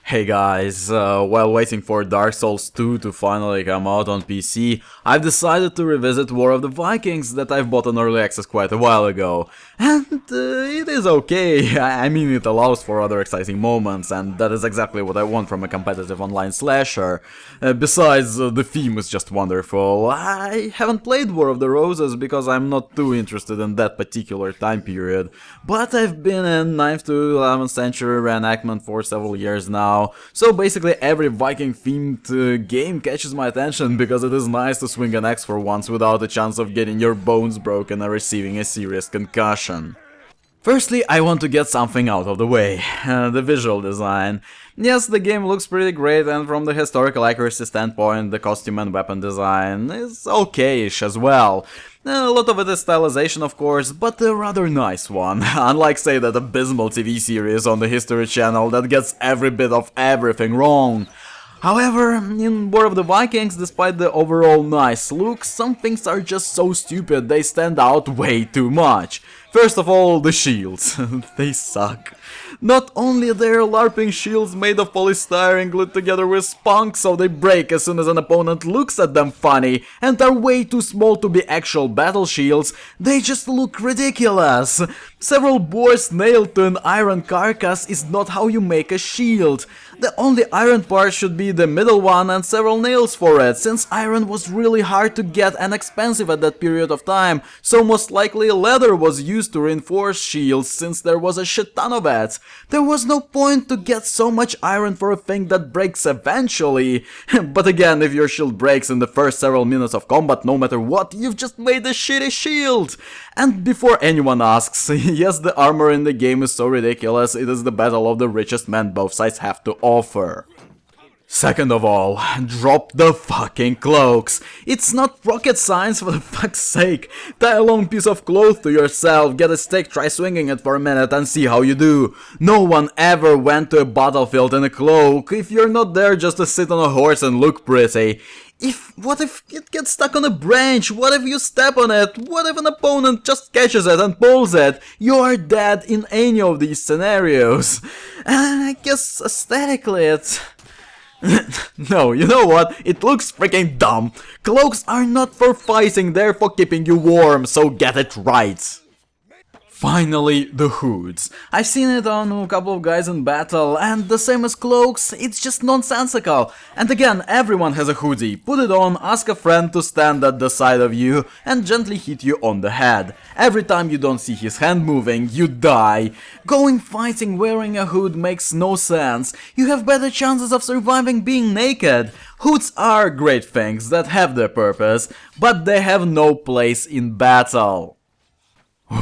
Hey guys, while waiting for Dark Souls 2 to finally come out on PC, I've decided to revisit War of the Vikings that I've bought on early access quite a while ago. And it is okay, I mean it allows for other exciting moments, and that is exactly what I want from a competitive online slasher. Besides, the theme is just wonderful. I haven't played War of the Roses because I'm not too interested in that particular time period, but I've been in 9th to 11th century reenactment for several years now. So basically every Viking themed game catches my attention because it is nice to swing an axe for once without a chance of getting your bones broken or receiving a serious concussion. Firstly, I want to get something out of the way, the visual design. Yes, the game looks pretty great, and from the historical accuracy standpoint, the costume and weapon design is okay-ish as well. A lot of it is stylization, of course, but a rather nice one, unlike, say, that abysmal TV series on the History Channel that gets every bit of everything wrong. However, in War of the Vikings, despite the overall nice look, some things are just so stupid they stand out way too much. First of all, the shields. They suck. Not only they're LARPing shields made of polystyrene glued together with spunk so they break as soon as an opponent looks at them funny and are way too small to be actual battle shields, they just look ridiculous. Several boars nailed to an iron carcass is not how you make a shield. The only iron part should be the middle one and several nails for it, since iron was really hard to get and expensive at that period of time, so most likely leather was used to reinforce shields since there was a shit ton of it. There was no point to get so much iron for a thing that breaks eventually. But again, if your shield breaks in the first several minutes of combat, no matter what, you've just made a shitty shield. And before anyone asks, yes, the armor in the game is so ridiculous, it is the battle of the richest men both sides have to offer. Second of all, drop the fucking cloaks. It's not rocket science, for the fuck's sake. Tie a long piece of cloth to yourself, get a stick, try swinging it for a minute and see how you do. No one ever went to a battlefield in a cloak. If you're not there just to sit on a horse and look pretty. What if it gets stuck on a branch? What if you step on it? What if an opponent just catches it and pulls it? You're dead in any of these scenarios. And I guess aesthetically it's... No, you know what? It looks freaking dumb. Cloaks are not for fighting, they're for keeping you warm, so get it right. Finally, the hoods. I've seen it on a couple of guys in battle, and the same as cloaks, it's just nonsensical. And again, everyone has a hoodie. Put it on, ask a friend to stand at the side of you, and gently hit you on the head. Every time you don't see his hand moving, you die. Going fighting wearing a hood makes no sense. You have better chances of surviving being naked. Hoods are great things that have their purpose, but they have no place in battle.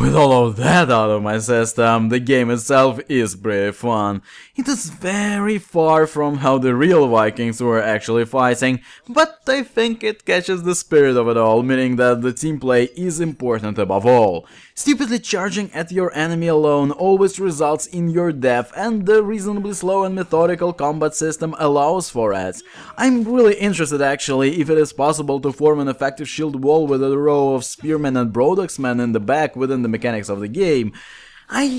With all of that out of my system, the game itself is pretty fun. It is very far from how the real Vikings were actually fighting, but I think it catches the spirit of it all, meaning that the team play is important above all. Stupidly charging at your enemy alone always results in your death, and the reasonably slow and methodical combat system allows for it. I'm really interested actually if it is possible to form an effective shield wall with a row of spearmen and broadaxemen in the back within the mechanics of the game. I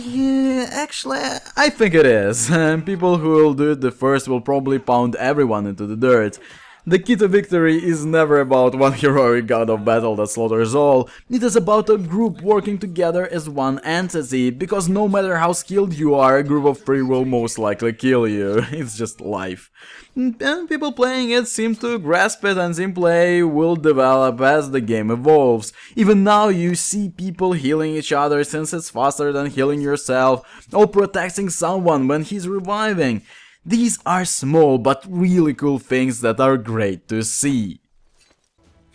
think it is. People who will do it the first will probably pound everyone into the dirt. The key to victory is never about one heroic god of battle that slaughters all, it is about a group working together as one entity, because no matter how skilled you are, a group of three will most likely kill you. It's just life. And people playing it seem to grasp it, and team play will develop as the game evolves. Even now you see people healing each other since it's faster than healing yourself, or protecting someone when he's reviving. These are small but really cool things that are great to see.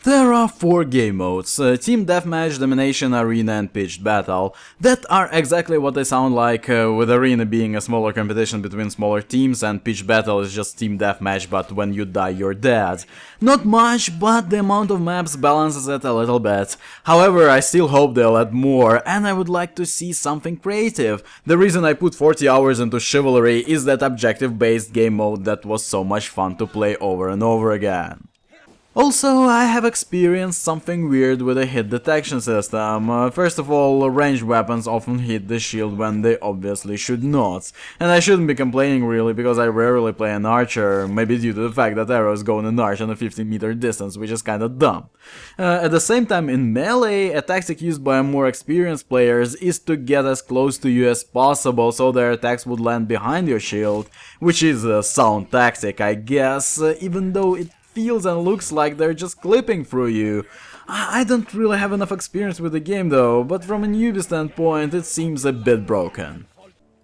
There are 4 game modes, Team Deathmatch, Domination, Arena and Pitched Battle, that are exactly what they sound like, with Arena being a smaller competition between smaller teams and Pitched Battle is just Team Deathmatch, but when you die you're dead. Not much, but the amount of maps balances it a little bit. However, I still hope they'll add more, and I would like to see something creative. The reason I put 40 hours into Chivalry is that objective-based game mode that was so much fun to play over and over again. Also, I have experienced something weird with the hit detection system. First of all, ranged weapons often hit the shield when they obviously should not. And I shouldn't be complaining really, because I rarely play an archer, maybe due to the fact that arrows go in an arch on a 15-meter distance, which is kinda dumb. At the same time, in melee, a tactic used by more experienced players is to get as close to you as possible so their attacks would land behind your shield, which is a sound tactic, I guess, even though it feels and looks like they're just clipping through you. I don't really have enough experience with the game though, but from a newbie standpoint it seems a bit broken.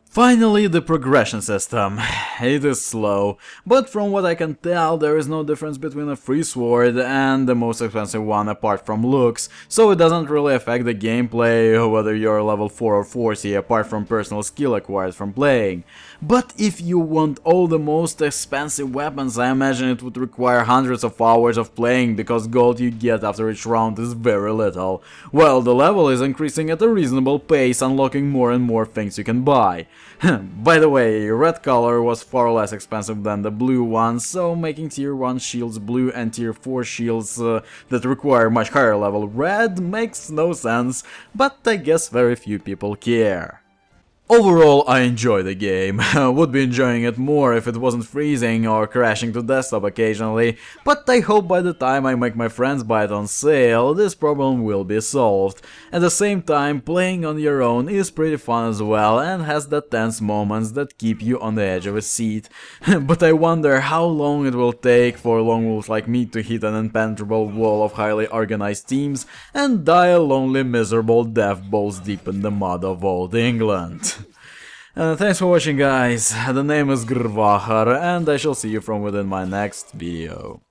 Finally, the progression system. It is slow, but from what I can tell there is no difference between a free sword and the most expensive one apart from looks, so it doesn't really affect the gameplay whether you're level 4 or 40 apart from personal skill acquired from playing. But if you want all the most expensive weapons, I imagine it would require hundreds of hours of playing because gold you get after each round is very little, while the level is increasing at a reasonable pace, unlocking more and more things you can buy. By the way, red color was far less expensive than the blue one, so making tier 1 shields blue and tier 4 shields that require much higher level red makes no sense, but I guess very few people care. Overall, I enjoy the game. Would be enjoying it more if it wasn't freezing or crashing to desktop occasionally, but I hope by the time I make my friends buy it on sale, this problem will be solved. At the same time, playing on your own is pretty fun as well and has the tense moments that keep you on the edge of a seat. But I wonder how long it will take for lone wolves like me to hit an impenetrable wall of highly organized teams and die a lonely miserable death balls deep in the mud of old England. Thanks for watching guys, the name is GrrrVahrrr and I shall see you from within my next video.